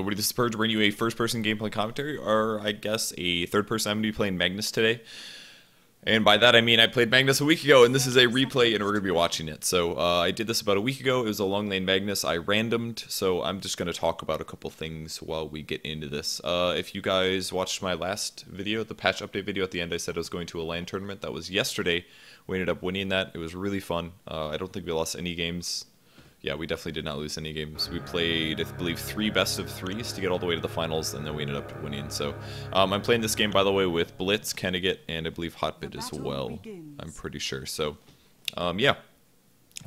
Hello everybody, this is Purge bringing you a first-person gameplay commentary, or I guess a third-person. I'm going to be playing Magnus today. And by that I mean I played Magnus a week ago, and this is a replay, and we're going to be watching it. So I did this about a week ago. It was a long lane Magnus. I randomed, so I'm just going to talk about a couple things while we get into this. If you guys watched my last video, the patch update video at the end, I said I was going to a LAN tournament. That was yesterday. We ended up winning that. It was really fun. I don't think we lost any games. Yeah, we definitely did not lose any games. We played, I believe, 3 best-of-3s to get all the way to the finals, and then we ended up winning. So, I'm playing this game, by the way, with Blitz, Kennegat, and I believe Hotbit as well. I'm pretty sure. So, yeah.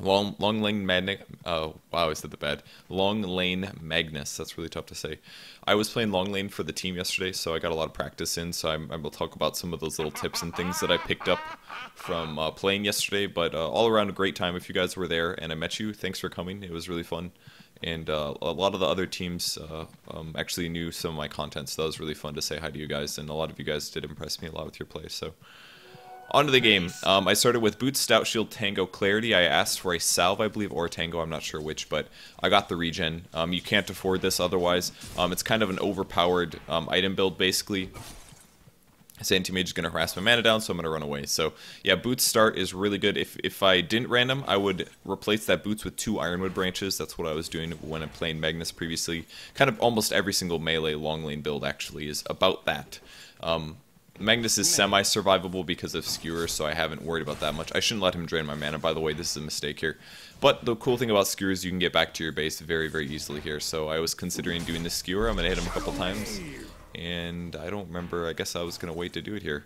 Long lane Magnus. Oh, wow, I said the bad. Long lane Magnus. That's really tough to say. I was playing long lane for the team yesterday, so I got a lot of practice in. So I will talk about some of those little tips and things that I picked up from playing yesterday. But all around a great time. If you guys were there and I met you, thanks for coming. It was really fun. And a lot of the other teams actually knew some of my content, so that was really fun to say hi to you guys. And a lot of you guys did impress me a lot with your play. So. On to the game. I started with Boots, Stout Shield, Tango, Clarity. I asked for a Salve, I believe, or a Tango. I'm not sure which, but I got the regen. You can't afford this otherwise. It's kind of an overpowered item build, basically. This anti-mage is going to harass my mana down, so I'm going to run away. So, yeah, Boots start is really good. If I didn't random, I would replace that Boots with 2 Ironwood branches. That's what I was doing when I'm playing Magnus previously. Kind of almost every single melee long lane build, actually, is about that. Magnus is semi-survivable because of skewer, so I haven't worried about that much. I shouldn't let him drain my mana, by the way. This is a mistake here. But the cool thing about skewer is you can get back to your base very, very easily here. So I was considering doing this skewer. I'm going to hit him a couple times. And I don't remember. I guess I was going to wait to do it here.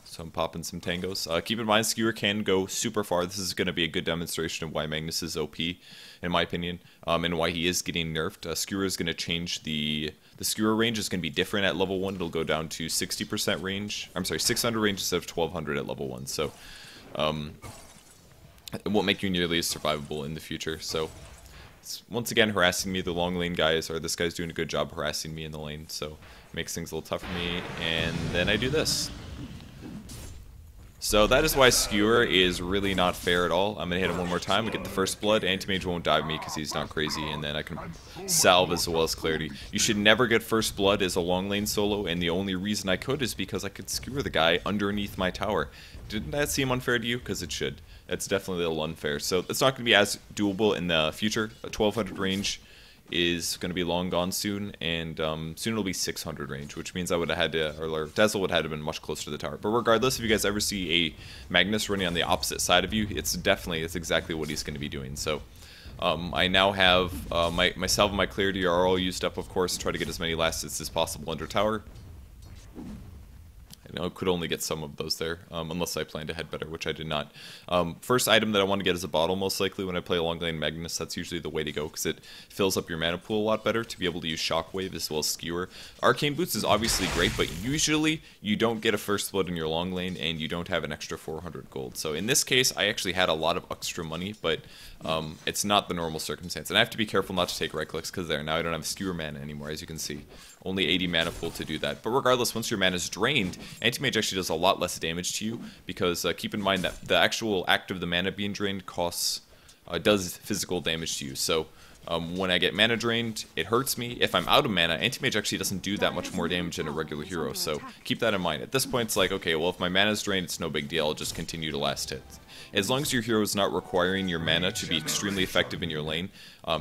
So I'm popping some tangos. Keep in mind, skewer can go super far. This is going to be a good demonstration of why Magnus is OP, in my opinion, and why he is getting nerfed. Skewer is going to change the skewer range is going to be different at level 1. It'll go down to 60% range. I'm sorry, 600 range instead of 1200 at level 1. So it won't make you nearly as survivable in the future. So it's once again harassing me. The long lane guys, or this guy's doing a good job harassing me in the lane. So it makes things a little tough for me. And then I do this. So that is why skewer is really not fair at all. I'm going to hit him one more time. We get the first blood. Anti-mage won't dive me because he's not crazy. And then I can salve as well as clarity. You should never get first blood as a long lane solo. And the only reason I could is because I could skewer the guy underneath my tower. Didn't that seem unfair to you? Because it should. It's definitely a little unfair. So it's not going to be as doable in the future. A 1200 range is going to be long gone soon, and soon it'll be 600 range, which means I would have had to, or Dazzle would have had to been much closer to the tower. But regardless, if you guys ever see a Magnus running on the opposite side of you, it's exactly what he's going to be doing. So I now have my salve and my clarity are all used up, of course. Try to get as many last hits as possible under tower. I could only get some of those there, unless I planned ahead better, which I did not. First item that I want to get is a bottle, most likely, when I play a long lane Magnus. That's usually the way to go, because it fills up your mana pool a lot better to be able to use Shockwave as well as Skewer. Arcane Boots is obviously great, but usually you don't get a first blood in your long lane, and you don't have an extra 400 gold. So in this case, I actually had a lot of extra money, but it's not the normal circumstance. And I have to be careful not to take right clicks, because now I don't have Skewer mana anymore, as you can see. Only 80 mana pool to do that. But regardless, once your mana is drained, Anti-Mage actually does a lot less damage to you, because keep in mind that the actual act of the mana being drained does physical damage to you. So when I get mana drained, it hurts me. If I'm out of mana, Anti-Mage actually doesn't do that much more damage than a regular hero. So keep that in mind. At this point, it's like, okay, well, if my mana is drained, it's no big deal. I'll just continue to last hit. As long as your hero is not requiring your mana to be extremely effective in your lane,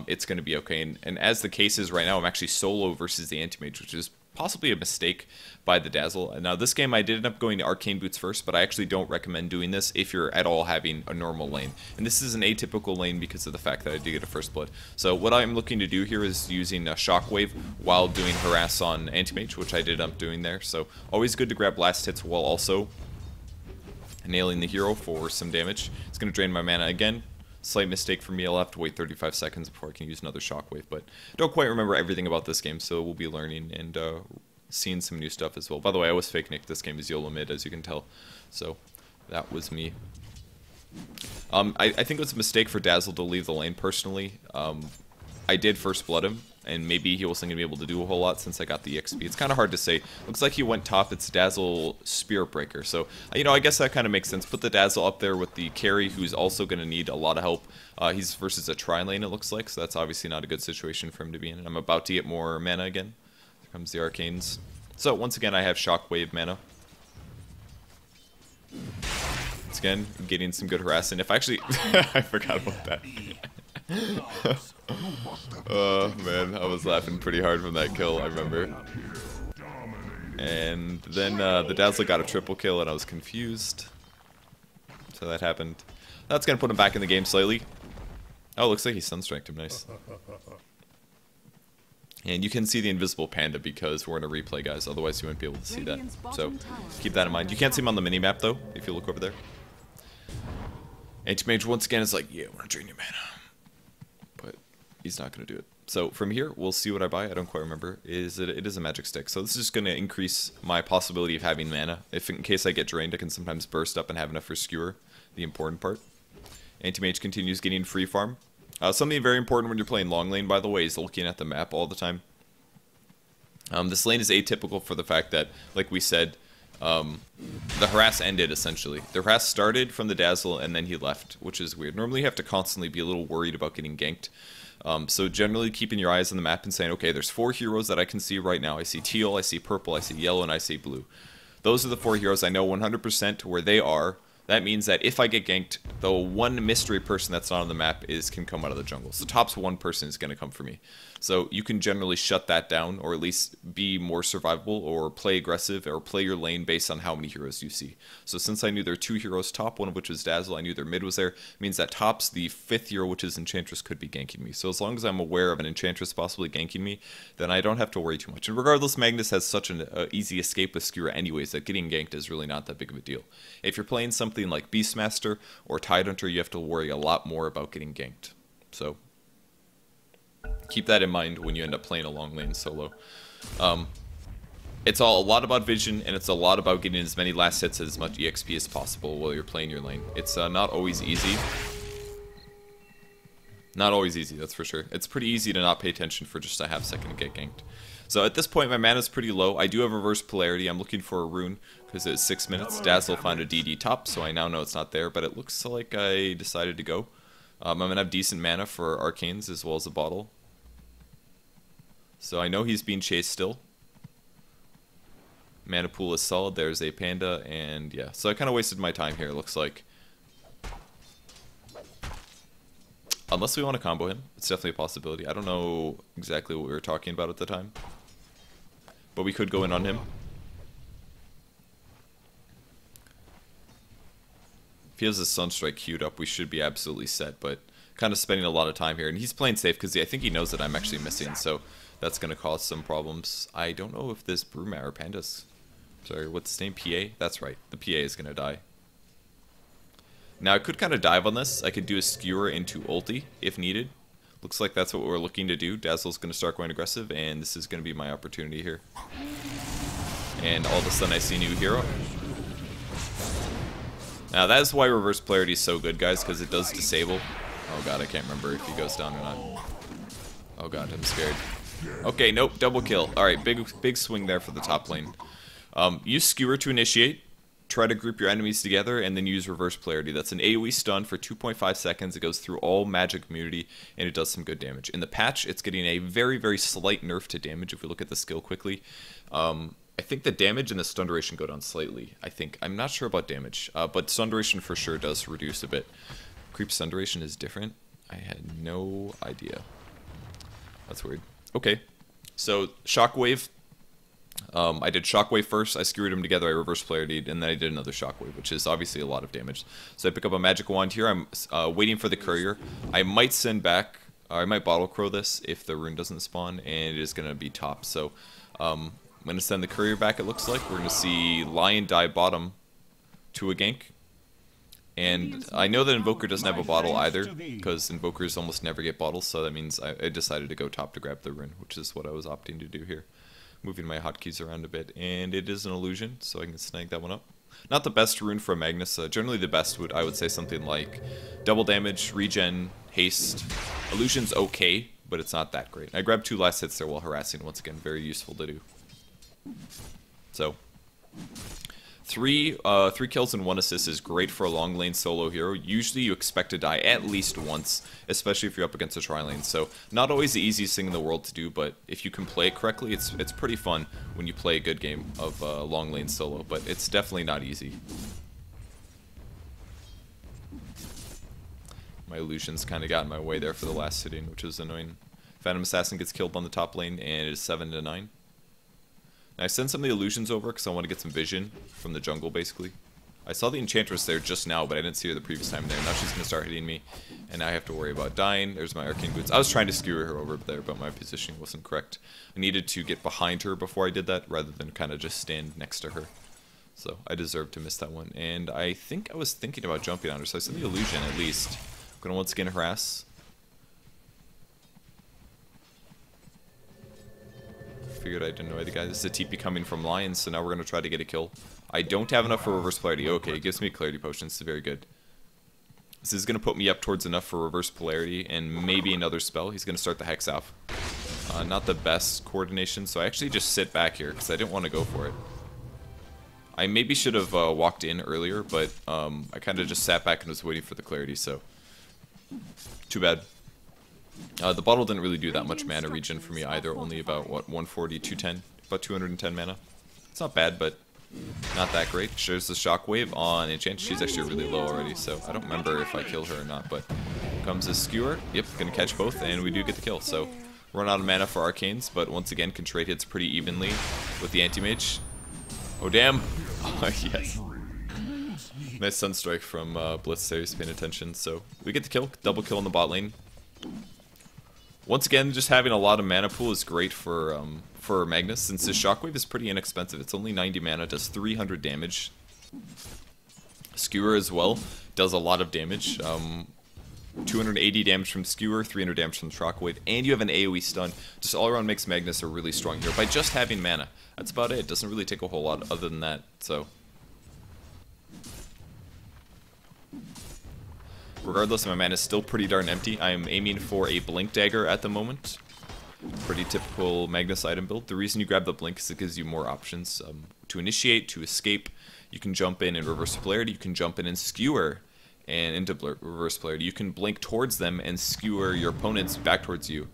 it's going to be okay. And as the case is right now, I'm actually solo versus the Anti-Mage, which is possibly a mistake by the Dazzle. Now, this game I did end up going to Arcane Boots first, but I actually don't recommend doing this if you're at all having a normal lane. And this is an atypical lane because of the fact that I did get a first blood. So what I'm looking to do here is using a Shockwave while doing harass on Anti-Mage, which I did end up doing there. So always good to grab last hits while also nailing the hero for some damage. It's going to drain my mana again. Slight mistake for me. I'll have to wait 35 seconds before I can use another Shockwave, but don't quite remember everything about this game, so we'll be learning and seeing some new stuff as well. By the way, I was fake nicked this game as YOLO mid, as you can tell, so that was me. I think it was a mistake for Dazzle to leave the lane personally. I did first blood him, and maybe he wasn't going to be able to do a whole lot since I got the EXP. It's kind of hard to say. Looks like he went top. It's Dazzle Spirit Breaker. So, you know, I guess that kind of makes sense. Put the Dazzle up there with the carry, who's also going to need a lot of help. He's versus a tri-lane, it looks like, so that's obviously not a good situation for him to be in. I'm about to get more mana again. Here comes the Arcanes. So, once again, I have Shockwave mana. Once again, getting some good harassing. If actually... I forgot about that. Oh, man, I was laughing pretty hard from that kill, I remember. And then the Dazzler got a triple kill, and I was confused. So that happened. That's going to put him back in the game slightly. Oh, looks like he Sunstriked him. Nice. And you can see the invisible panda because we're in a replay, guys. Otherwise, you wouldn't be able to see that. So keep that in mind. You can't see him on the mini-map, though, if you look over there. Anti-Mage, once again, is like, yeah, we're going to drain your mana. But he's not going to do it. So from here, we'll see what I buy. I don't quite remember. It is a magic stick. So this is just going to increase my possibility of having mana. If in case I get drained, I can sometimes burst up and have enough for skewer, the important part. Anti-Mage continues getting free farm. Something very important when you're playing long lane, by the way, is looking at the map all the time. This lane is atypical for the fact that, like we said, the harass ended, essentially. The harass started from the Dazzle, and then he left, which is weird. Normally you have to constantly be a little worried about getting ganked. So generally keeping your eyes on the map and saying, okay, there's 4 heroes that I can see right now. I see teal, I see purple, I see yellow, and I see blue. Those are the 4 heroes. I know 100% where they are. That means that if I get ganked, the one mystery person that's not on the map can come out of the jungle. So top's one person is going to come for me. So you can generally shut that down, or at least be more survivable, or play aggressive, or play your lane based on how many heroes you see. So since I knew there were 2 heroes top, one of which was Dazzle, I knew their mid was there, means that top's the 5th hero, which is Enchantress, could be ganking me. So as long as I'm aware of an Enchantress possibly ganking me, then I don't have to worry too much. And regardless, Magnus has such an easy escape with Skewer anyways, that getting ganked is really not that big of a deal. If you're playing something like Beastmaster or Tidehunter, you have to worry a lot more about getting ganked. So keep that in mind when you end up playing a long lane solo. It's a lot about vision, and it's a lot about getting as many last hits as much EXP as possible while you're playing your lane. It's not always easy. Not always easy, that's for sure. It's pretty easy to not pay attention for just a half second and get ganked. So at this point, my mana's pretty low. I do have reverse polarity. I'm looking for a rune because it's 6 minutes. Dazzle found a DD top, so I now know it's not there, but it looks like I decided to go. I'm going to have decent mana for arcanes as well as a bottle. So I know he's being chased still. Mana pool is solid. There's a panda, and yeah. So I kind of wasted my time here, it looks like. Unless we want to combo him. It's definitely a possibility. I don't know exactly what we were talking about at the time. But we could go in on him. If he has a Sunstrike queued up, we should be absolutely set, but kind of spending a lot of time here. And he's playing safe because I think he knows that I'm actually missing, so that's going to cause some problems. I don't know if this Bruma or Panda's... Sorry, what's his name? PA? That's right. The PA is going to die. Now, I could kind of dive on this. I could do a skewer into ulti if needed. Looks like that's what we're looking to do. Dazzle's going to start going aggressive, and this is going to be my opportunity here. And all of a sudden, I see a new hero. Now, that is why reverse polarity is so good, guys, because it does disable. Oh god, I can't remember if he goes down or not. Oh god, I'm scared. Okay, nope, double kill. Alright, big swing there for the top lane. Use skewer to initiate. Try to group your enemies together, and then use reverse polarity. That's an AoE stun for 2.5 seconds. It goes through all magic immunity, and it does some good damage. In the patch, it's getting a very, very slight nerf to damage if we look at the skill quickly. I think the damage and the stun duration go down slightly. I'm not sure about damage, but stun duration for sure does reduce a bit. Creep stun duration is different. I had no idea. That's weird. Okay, so Shockwave. I did Shockwave first, I skewered them together, I reverse polarity'd, and then I did another Shockwave, which is obviously a lot of damage. So I pick up a magic wand here, I'm waiting for the courier. I might send back, or I might bottle crow this if the rune doesn't spawn, and it is going to be top. So I'm going to send the courier back, it looks like. We're going to see Lion die bottom to a gank. And I know that Invoker doesn't have a bottle either, because Invokers almost never get bottles, so that means I decided to go top to grab the rune, which is what I was opting to do here. Moving my hotkeys around a bit, and it is an illusion, so I can snag that one up. Not the best rune for a Magnus. Generally the best I would say something like double damage, regen, haste. Illusion's okay, but it's not that great. I grabbed 2 last hits there while harassing. Once again, very useful to do. So, 3 kills and 1 assist is great for a long lane solo hero. Usually you expect to die at least once, especially if you're up against a tri-lane. So not always the easiest thing in the world to do, but if you can play it correctly, it's pretty fun when you play a good game of long lane solo, but it's definitely not easy. My illusions kind of got in my way there for the last hitting, which was annoying. Phantom Assassin gets killed on the top lane, and it is 7-9. I sent some of the illusions over because I want to get some vision from the jungle, basically. I saw the Enchantress there just now, but I didn't see her the previous time there. Now she's going to start hitting me, and now I have to worry about dying. There's my arcane boots. I was trying to skewer her over there, but my positioning wasn't correct. I needed to get behind her before I did that, rather than kind of just stand next to her. So I deserved to miss that one. And I think I was thinking about jumping on her, so I sent the illusion at least. I'm going to once again harass. Figured I'd annoy the guy. This is a TP coming from Lions, so now we're going to try to get a kill. I don't have enough for reverse polarity. Okay, it gives me clarity potions. It's very good. This is going to put me up towards enough for reverse polarity and maybe another spell. He's going to start the Hex off. Not the best coordination, so I actually just sit back here because I didn't want to go for it. I maybe should have walked in earlier, but I kind of just sat back and was waiting for the clarity, so too bad. The bottle didn't really do that much mana regen for me either, only about, what, 140, 210, about 210 mana. It's not bad, but not that great. Shares the shockwave on Enchant. She's actually really low already, so I don't remember if I killed her or not, but comes a skewer. Yep, gonna catch both, and we do get the kill. So, run out of mana for arcanes, but once again, can trade hits pretty evenly with the anti-mage. Oh, damn! Oh, yes. Nice Sunstrike from Blitz there, he's paying attention. So, we get the kill, double kill in the bot lane. Once again, just having a lot of mana pool is great for Magnus, since his shockwave is pretty inexpensive. It's only 90 mana, does 300 damage. Skewer as well does a lot of damage. 280 damage from Skewer, 300 damage from shockwave, and you have an AoE stun. Just all around makes Magnus a really strong hero by just having mana. That's about it. Doesn't really take a whole lot other than that. So, regardless, my mana is still pretty darn empty. I am aiming for a Blink Dagger at the moment. Pretty typical Magnus item build. The reason you grab the Blink is it gives you more options. To initiate, to escape, you can jump in and reverse polarity, you can jump in and skewer and into reverse polarity. You can blink towards them and skewer your opponents back towards you.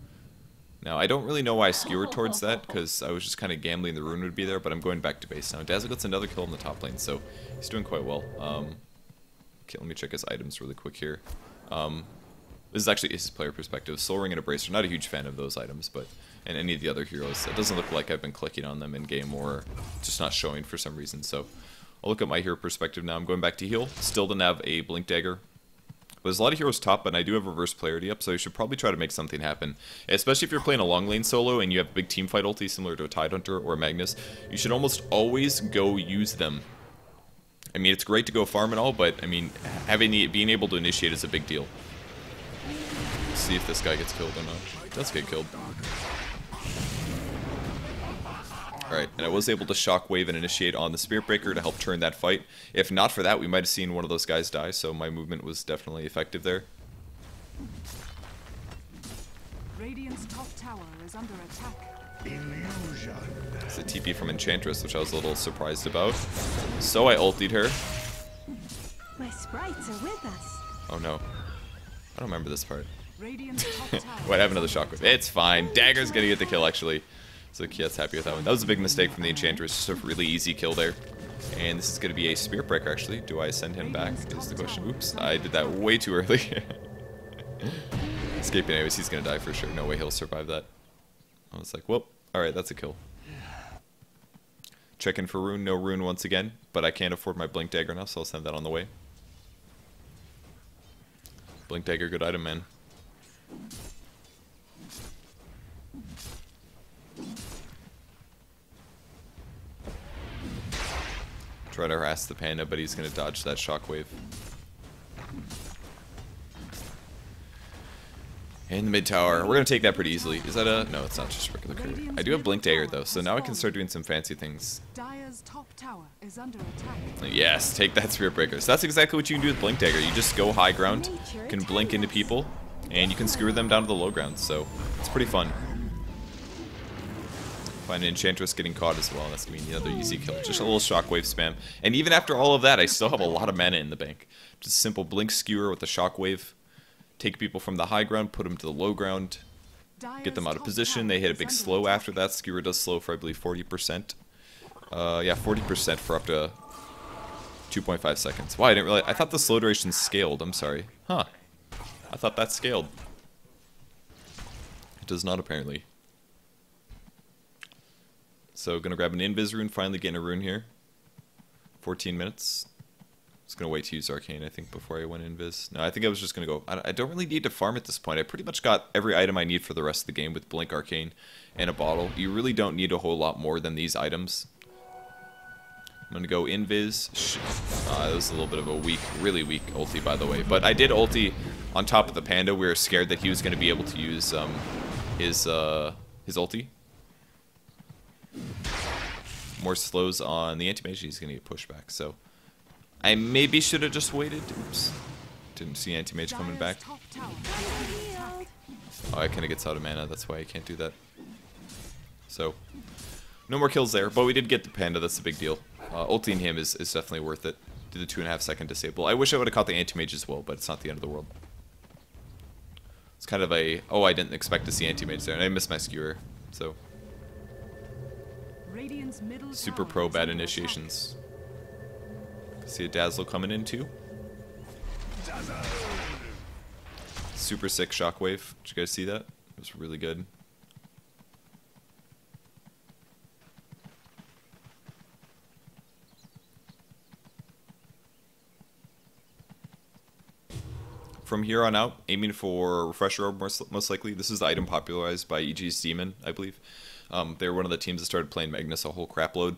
Now, I don't really know why I skewered towards that, because I was just kind of gambling the rune would be there, but I'm going back to base now. Dazzle gets another kill in the top lane, so he's doing quite well. Okay, let me check his items really quick here. This is actually his player perspective. Soul Ring and Abracer, not a huge fan of those items, but and any of the other heroes. It doesn't look like I've been clicking on them in game or just not showing for some reason. So I'll look at my hero perspective now. I'm going back to heal. Still didn't have a Blink Dagger. There's a lot of heroes top, but I do have reverse polarity up, so you should probably try to make something happen. Especially if you're playing a long lane solo and you have a big team fight ulti similar to a Tidehunter or Magnus, you should almost always go use them. I mean, it's great to go farm and all, but I mean, being able to initiate is a big deal. Let's see if this guy gets killed or not. He does get killed. Alright, and I was able to shockwave and initiate on the Spirit Breaker to help turn that fight. If not for that, we might have seen one of those guys die, so my movement was definitely effective there. Radiant's top tower is under attack. It's a TP from Enchantress, which I was a little surprised about. So I ultied her. My sprites are with us. Oh no. I don't remember this part. Radiant's top tower. Wait, I have another shockwave. It's fine. Dagger's gonna get the kill, actually. So Kia's happy with that one. That was a big mistake from the Enchantress. Just a really easy kill there. And this is going to be a Spirit Breaker, actually. Do I send him back? Is the question. Oops, I did that way too early. Escaping anyways, he's going to die for sure. No way he'll survive that. I was like, well, alright, that's a kill. Checking for rune. No rune once again. But I can't afford my Blink Dagger now, so I'll send that on the way. Blink Dagger, good item, man. Try to harass the panda, but he's going to dodge that shockwave. In the mid tower. We're going to take that pretty easily. Is that a... No, it's not just regular carry. I do have Blink Dagger, though, so now I can start doing some fancy things. Dire's top tower is under attack. Yes, take that Spirit Breaker. So that's exactly what you can do with Blink Dagger. You just go high ground, can blink into people, And you can skewer them down to the low ground, so it's pretty fun. Find an Enchantress getting caught as well. That's going to be another easy kill. Just a little shockwave spam. And even after all of that, I still have a lot of mana in the bank. Just simple blink skewer with the shockwave. Take people from the high ground, put them to the low ground. Get them out of position. They hit a big slow after that. Skewer does slow for, I believe, 40%. Yeah, 40% for up to 2.5 seconds. Wow, I didn't realize. I thought the slow duration scaled. I'm sorry. Huh. I thought that scaled. It does not, apparently. So, gonna grab an invis rune, finally getting a rune here. 14 minutes. Just gonna wait to use arcane, I think, before I went invis. No, I think I was just gonna go. I don't really need to farm at this point. I pretty much got every item I need for the rest of the game with blink, arcane, and a bottle. You really don't need a whole lot more than these items. I'm gonna go invis. That was a little bit of a weak, really weak ulti, by the way. But I did ulti on top of the panda. We were scared that he was gonna be able to use his ulti. More slows on the anti-mage, he's gonna get pushed back. So I maybe should have just waited. Oops. Didn't see anti-mage coming back. Oh, I kinda gets out of mana, that's why I can't do that. So no more kills there, but we did get the panda, that's a big deal. Ulting him is definitely worth it. Do the 2.5 second disable. I wish I would have caught the anti-mage as well, but it's not the end of the world. It's kind of a, oh, I didn't expect to see anti-mage there, and I missed my skewer, so. Super pro bad initiations. See a Dazzle coming in too. Super sick shockwave. Did you guys see that? It was really good. From here on out, aiming for Refresher Orb most likely. This is the item popularized by EG's Demon, I believe. They're one of the teams that started playing Magnus a whole crap load.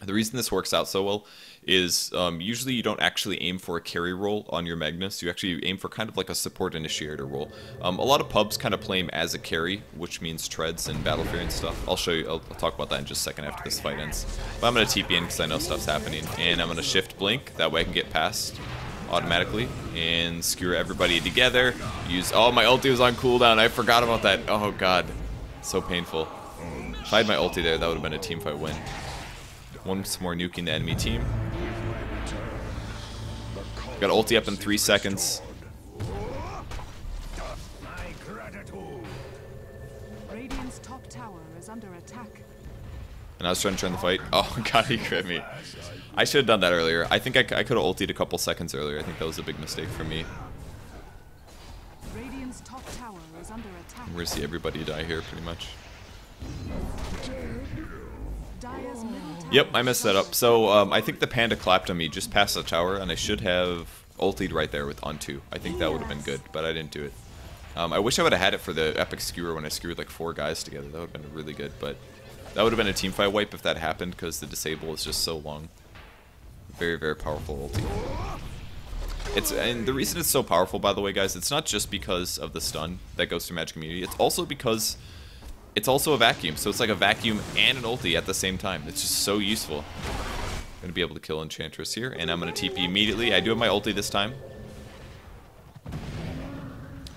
The reason this works out so well is usually you don't actually aim for a carry role on your Magnus. You actually aim for kind of like a support initiator role. A lot of pubs kind of play him as a carry, which means treads and battle fear and stuff. I'll show you. I'll talk about that in just a second after this fight ends. But I'm going to TP in because I know stuff's happening. And I'm going to shift blink. That way I can get past automatically and skewer everybody together. Use, oh, my ulti was on cooldown. I forgot about that. Oh, God. So painful. If I had my ulti there, that would have been a teamfight win. Once more nuking the enemy team. Got ulti up in 3 seconds. Radiant's top tower is under attack. And I was trying to turn the fight. Oh, God, he crit me. I should have done that earlier. I think I could have ultied a couple seconds earlier. I think that was a big mistake for me. Radiant's top tower is under attack. We're gonna see everybody die here, pretty much. Dire's middle tower. Yep, I messed that up. So I think the panda clapped on me just past the tower, and I should have ultied right there with on 2. I think that would have been good, but I didn't do it. I wish I would have had it for the epic skewer when I skewered like 4 guys together. That would have been really good, but that would have been a teamfight wipe if that happened because the disable is just so long. Very, very powerful ulti. And the reason it's so powerful, by the way, guys, it's not just because of the stun that goes through Magic Immunity. It's also because it's also a vacuum. So it's like a vacuum and an ulti at the same time. It's just so useful. I'm going to be able to kill Enchantress here, and I'm going to TP immediately. I do have my ulti this time. So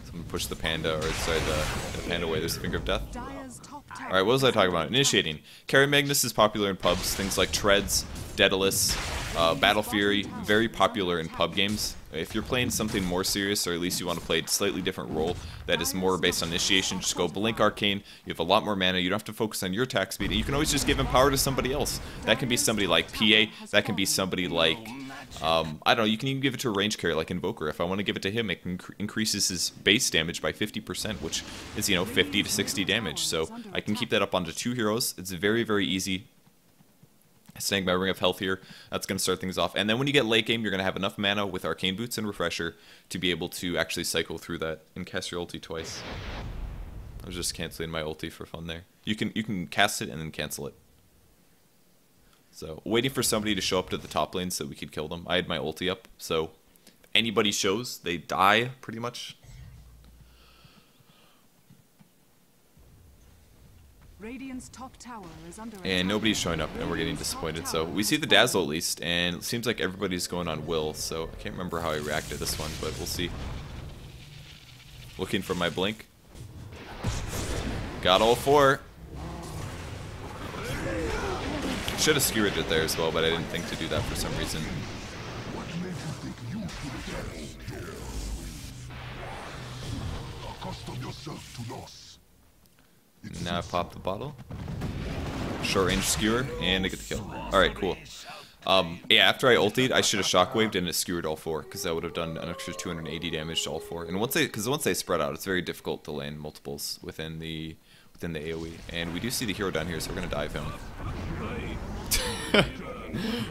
I'm going to push the panda, or sorry, the panda away. There's the Finger of Death. Alright, what was I talking about? Initiating. Carry Magnus is popular in pubs. Things like Treads, Daedalus, Battle Fury, very popular in pub games. If you're playing something more serious, or at least you want to play a slightly different role that is more based on initiation, just go Blink Arcane. You have a lot more mana. You don't have to focus on your attack speed. And you can always just give Empower to somebody else. That can be somebody like PA. That can be somebody like, I don't know, you can even give it to a range carry like Invoker. If I want to give it to him, it increases his base damage by 50%, which is, you know, 50 to 60 damage. So I can keep that up onto 2 heroes. It's very, very easy. Staying my Ring of Health here, that's going to start things off. And then when you get late game, you're going to have enough mana with Arcane Boots and Refresher to be able to actually cycle through that and cast your ulti twice. I was just canceling my ulti for fun there. You can cast it and then cancel it. So, waiting for somebody to show up to the top lane so we could kill them. I had my ulti up, so if anybody shows, they die, pretty much. Radiant's top tower is under attack. And nobody's showing up, and we're getting disappointed. So we see the Dazzle at least, and it seems like everybody's going on Will, so I can't remember how I reacted this one, but we'll see. Looking for my blink. Got all 4. Should have skewered it there as well, but I didn't think to do that for some reason. Now I pop the bottle. Short range skewer, and I get the kill. Alright, cool. Yeah, after I ultied, I should have shockwaved and it skewered all 4, because that would have done an extra 280 damage to all 4. And once they spread out, it's very difficult to land multiples within the AoE. And we do see the hero down here, so we're gonna dive him.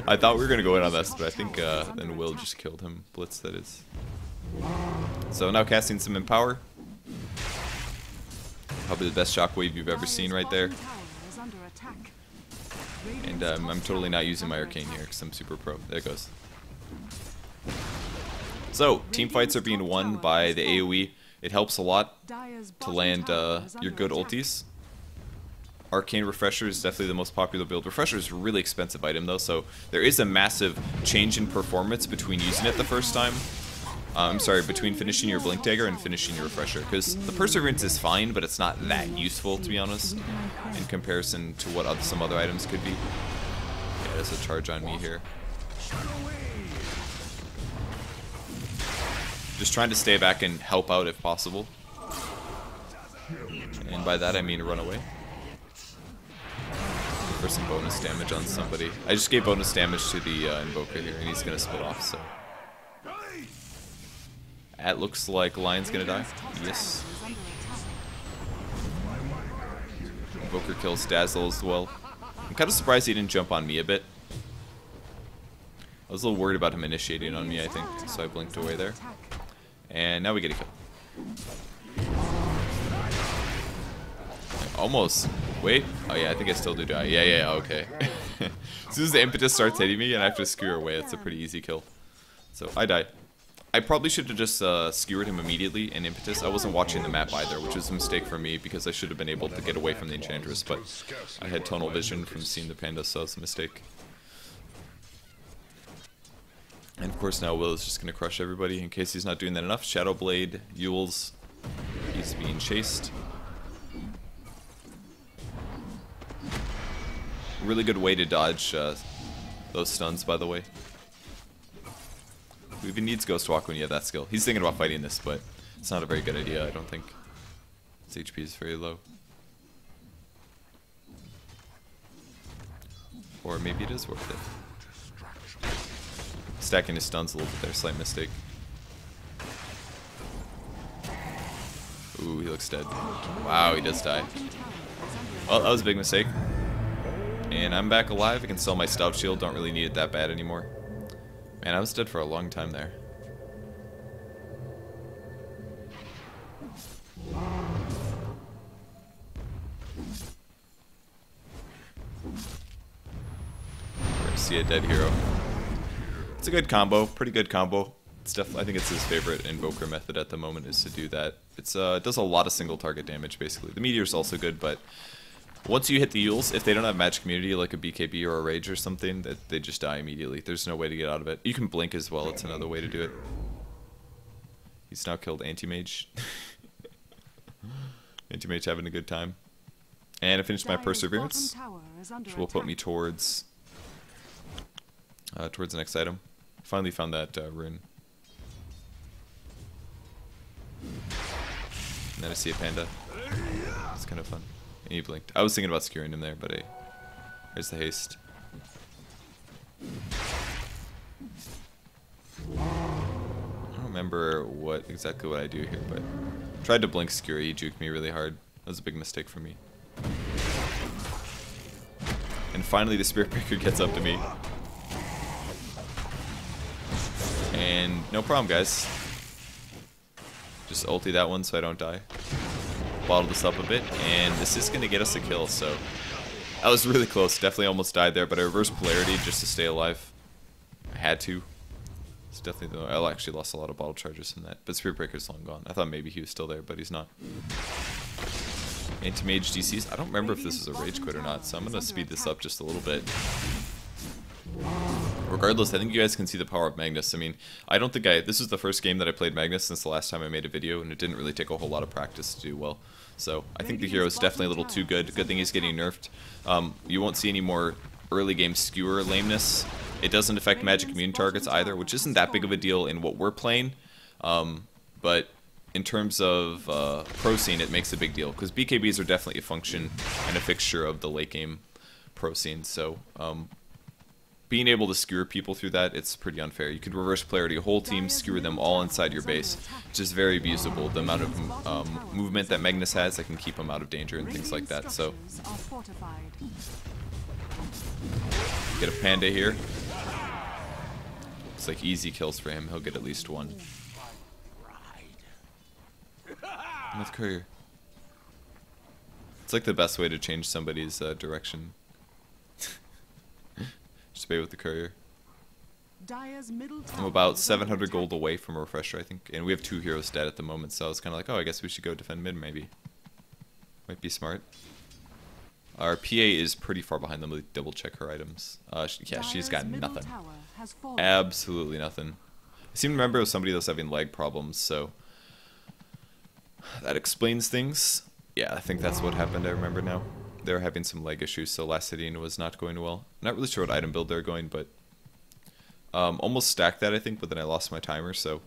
I thought we were gonna go in on this, but I think then Will just killed him. Blitz, that is. So now casting some Empower. Probably the best shockwave you've ever seen right there. And I'm totally not using my arcane here because I'm super pro. There it goes. So, team fights are being won by the AoE. It helps a lot to land your good ultis. Arcane Refresher is definitely the most popular build. Refresher is a really expensive item though, so there is a massive change in performance between using it the first time. I'm sorry, between finishing your Blink Dagger and finishing your Refresher. Because the Perseverance is fine, but it's not that useful, to be honest, in comparison to what some other items could be. Yeah, there's a charge on me here. Just trying to stay back and help out if possible. And by that I mean run away. For some bonus damage on somebody. I just gave bonus damage to the Invoker here, and he's going to split off, so... It looks like Lion's gonna die. Yes. Invoker kills Dazzle as well. I'm kind of surprised he didn't jump on me a bit. I was a little worried about him initiating on me, I think, so I blinked away there. And now we get a kill. Almost. Wait. Oh yeah, I think I still do die. Yeah, okay. As soon as the impetus starts hitting me and I have to skewer away, it's a pretty easy kill. So I die. I probably should have just skewered him immediately in impetus. I wasn't watching the map either, which was a mistake for me because I should have been able to get away from the Enchantress, but I had tunnel vision from seeing the panda, so it's a mistake. And of course now Will is just going to crush everybody in case he's not doing that enough. Shadowblade, Yules, he's being chased. Really good way to dodge those stuns, by the way. Who even needs Ghostwalk when you have that skill? He's thinking about fighting this, but it's not a very good idea, I don't think. His HP is very low. Or maybe it is worth it. Stacking his stuns a little bit there, slight mistake. Ooh, he looks dead. Wow, he does die. Well, that was a big mistake. And I'm back alive. I can sell my Stout Shield, don't really need it that bad anymore. Man, I was dead for a long time there. I see a dead hero. It's a good combo, pretty good combo. It's definitely, I think it's his favorite invoker method at the moment is to do that. It's it does a lot of single target damage basically. The meteor's also good, but once you hit the Yules, if they don't have magic immunity like a BKB or a Rage or something, that they just die immediately. There's no way to get out of it. You can blink as well, it's another way to do it. He's now killed Anti-Mage. Anti-Mage having a good time. And I finished my Perseverance, which will put me towards the next item. Finally found that rune. And then I see a panda. It's kind of fun. And he blinked. I was thinking about skewering him there, but hey, there's the haste. I don't remember exactly what I do here, but I tried to blink skewer. He juked me really hard. That was a big mistake for me. And finally, the Spirit Breaker gets up to me. And no problem, guys. Just ulti that one so I don't die. Bottle this up a bit, and this is going to get us a kill, so that was really close. Definitely almost died there, but I reversed polarity just to stay alive. I had to. It's definitely the... I actually lost a lot of bottle charges from that, but Spirit Breaker's long gone. I thought maybe he was still there, but he's not. Anti-Mage DCs. I don't remember if this is a Rage Quit or not, so I'm going to speed this up just a little bit. regardless, I think you guys can see the power of Magnus. I mean, I don't think this was the first game that I played Magnus since the last time I made a video, and it didn't really take a whole lot of practice to do well. So I think the hero is definitely a little too good. Good thing he's getting nerfed. You won't see any more early game skewer lameness. It doesn't affect magic immune targets either, which isn't that big of a deal in what we're playing. But in terms of pro scene, it makes a big deal, because BKBs are definitely a function and a fixture of the late game pro scene. So being able to skewer people through that, it's pretty unfair. You could reverse polarity a whole team, skewer them all inside your base, which is very abusable. The amount of movement that Magnus has that can keep him out of danger and things like that. So get a panda here. It's like easy kills for him. He'll get at least one. With courier. It's like the best way to change somebody's direction. Just bait with the courier. I'm about 700 gold away from a refresher, I think. And we have 2 heroes dead at the moment, so I was kind of like, oh, I guess we should go defend mid, maybe. Might be smart. Our PA is pretty far behind them. Let me double check her items. Yeah, she's got nothing. Absolutely nothing. I seem to remember it was somebody that was having leg problems, so that explains things. Yeah, I think that's what happened. I remember now. They were having some leg issues, so last hitting was not going well. Not really sure what item build they're going, but almost stacked that, I think, but then I lost my timer, so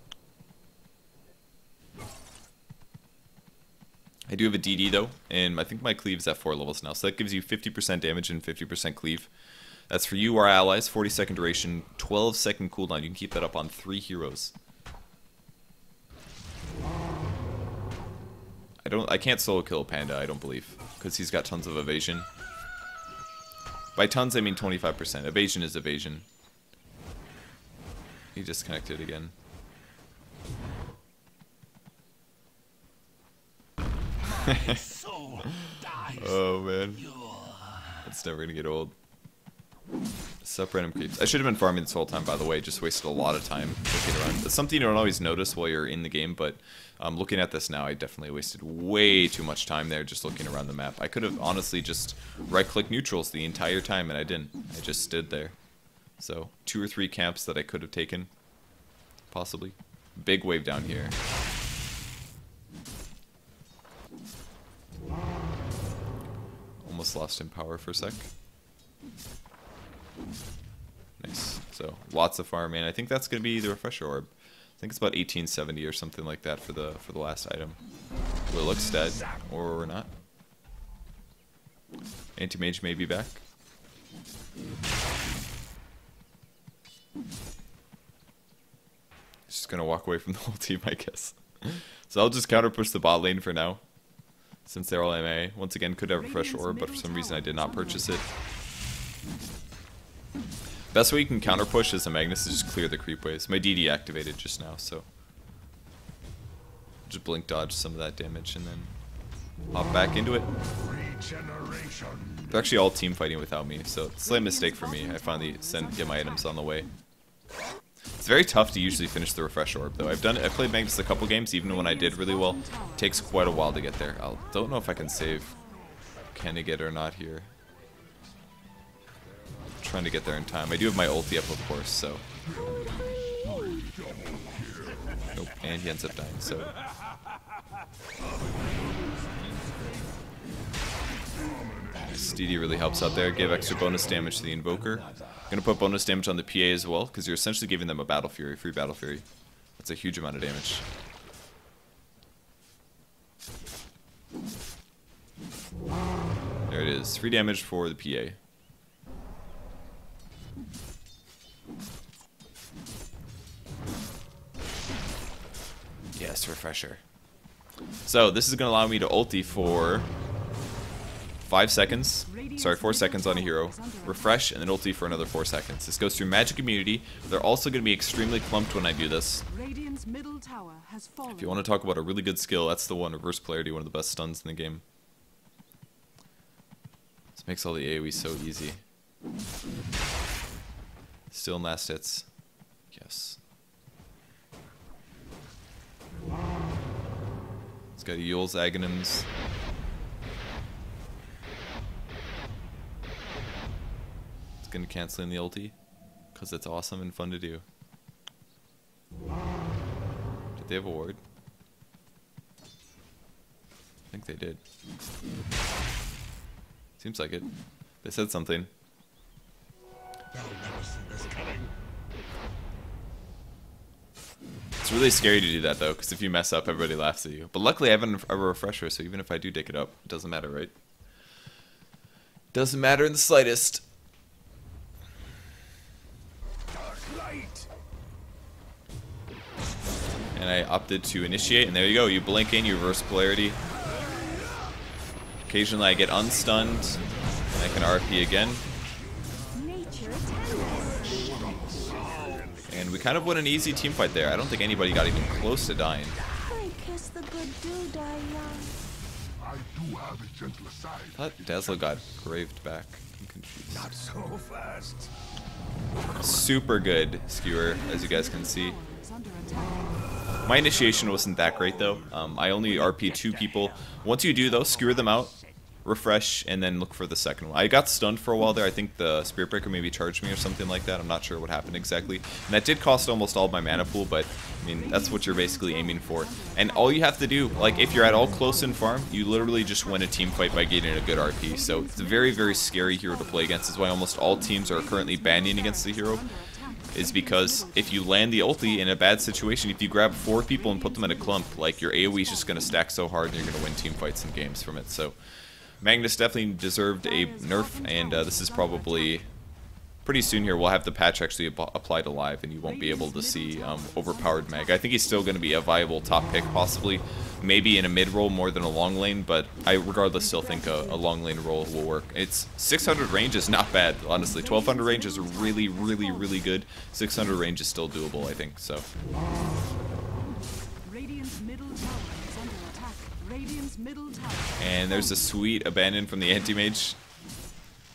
I do have a DD though, and I think my cleave's at 4 levels now, so that gives you 50% damage and 50% cleave. That's for you, our allies. 40-second duration, 12-second cooldown. You can keep that up on 3 heroes. I can't solo kill a panda, I don't believe, because he's got tons of evasion. By tons, I mean 25%. Evasion is evasion. He disconnected again. Oh man, that's never gonna get old. Sup random creeps. I should have been farming this whole time, by the way. Just wasted a lot of time looking around. It's something you don't always notice while you're in the game, but looking at this now, I definitely wasted way too much time there just looking around the map. I could have honestly just right-click neutrals the entire time, and I didn't. I just stood there. So 2 or 3 camps that I could have taken, possibly. Big wave down here. Almost lost in power for a sec. Nice. So lots of farm, and I think that's gonna be the refresher orb. I think it's about 1870 or something like that for the last item. Will it looks dead or not? Anti-mage may be back. Just gonna walk away from the whole team, I guess. So I'll just counter push the bot lane for now, since they're all MA. Once again, could have a refresher orb, but for some reason I did not purchase it. Best way you can counter push as a Magnus is just clear the creep waves. My DD activated just now, so just blink dodge some of that damage and then hop back into it. They're actually all team fighting without me, so it's a slight mistake for me. I finally get my items on the way. It's very tough to usually finish the refresh orb though. I've played Magnus a couple games, even when I did really well. It takes quite a while to get there. I don't know if I can save Kenneget or not here. Trying to get there in time. I do have my ulti up, of course, so. Nope, and he ends up dying, so. DD really helps out there. Give extra bonus damage to the Invoker. Gonna put bonus damage on the PA as well, because you're essentially giving them a Battle Fury, free Battle Fury. That's a huge amount of damage. There it is. Free damage for the PA. Yes, refresher. So this is going to allow me to ulti for 5 seconds. Sorry, 4 seconds on a hero. Refresh, and then ulti for another 4 seconds. This goes through magic immunity. They're also going to be extremely clumped when I do this. If you want to talk about a really good skill, that's the one. Reverse polarity, one of the best stuns in the game. This makes all the AoE so easy. Still in last hits. Yes. It's got Yule's Aghanims. It's gonna cancel in the ulti. because it's awesome and fun to do. Did they have a ward? I think they did. Seems like it. They said something. It's really scary to do that though, because if you mess up, everybody laughs at you. But luckily I have a refresher, so even if I do dick it up, it doesn't matter, right? Doesn't matter in the slightest. And I opted to initiate, and there you go. You blink in, you reverse polarity. Occasionally I get unstunned, and I can RP again. Nature attends. And we kind of won an easy team fight there. I don't think anybody got even close to dying. I guess the good do die young. I do have a gentler side. I thought Dazzle got graved back. I'm confused. Not so fast. Super good skewer, as you guys can see. Is under attack. My initiation wasn't that great though. I only RP 2 people. Once you do though, skewer them out, refresh, and then look for the second one. I got stunned for a while there. I think the Spirit Breaker maybe charged me or something like that. I'm not sure what happened exactly. And that did cost almost all of my mana pool, but I mean, that's what you're basically aiming for. And all you have to do, like if you're at all close in farm, you literally just win a team fight by getting a good RP. So it's a very, very scary hero to play against. That's why almost all teams are currently banning against the hero. Is because if you land the ulti in a bad situation, if you grab 4 people and put them in a clump, like your AoE is just going to stack so hard and you're going to win team fights and games from it. So Magnus definitely deserved a nerf, and this is probably pretty soon here. We'll have the patch actually apply to live, and you won't be able to see overpowered Mag. I think he's still going to be a viable top pick, possibly. Maybe in a mid role more than a long lane, but I regardless still think a long lane role will work. It's 600 range is not bad, honestly. 1200 range is really, really, really good. 600 range is still doable, I think. So. Radiant's middle tower is under attack. Radiant's middle tower. And there's a sweet abandon from the anti-mage.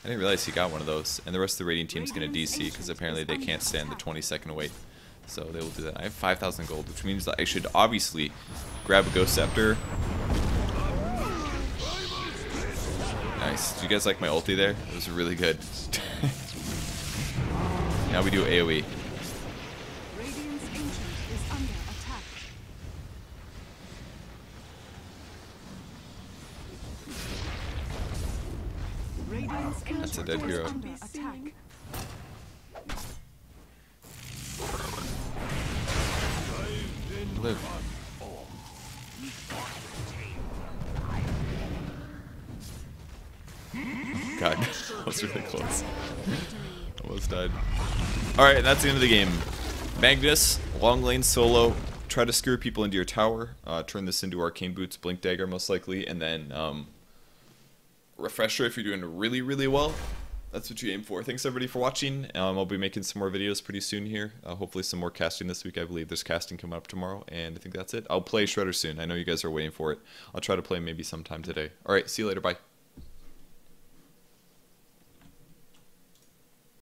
I didn't realize he got one of those. And the rest of the Radiant team's going to DC because apparently they can't stand the 20-second wait. So they will do that. I have 5,000 gold, which means that I should obviously grab a Ghost Scepter. Nice. Did you guys like my ulti there? It was really good. Now we do AoE. Radiant's ancient is under attack. Radiant's ancient That's a dead hero. is under attack. Live. God, that was really close. Almost died. Alright, that's the end of the game. Magnus, long lane solo, try to skewer people into your tower, turn this into arcane boots, blink dagger most likely, and then refresher if you're doing really, really well. That's what you aim for. Thanks everybody for watching. I'll be making some more videos pretty soon here. Hopefully some more casting this week. I believe there's casting coming up tomorrow, and I think that's it. I'll play Shredder soon. I know you guys are waiting for it. I'll try to play maybe sometime today. Alright, see you later. Bye.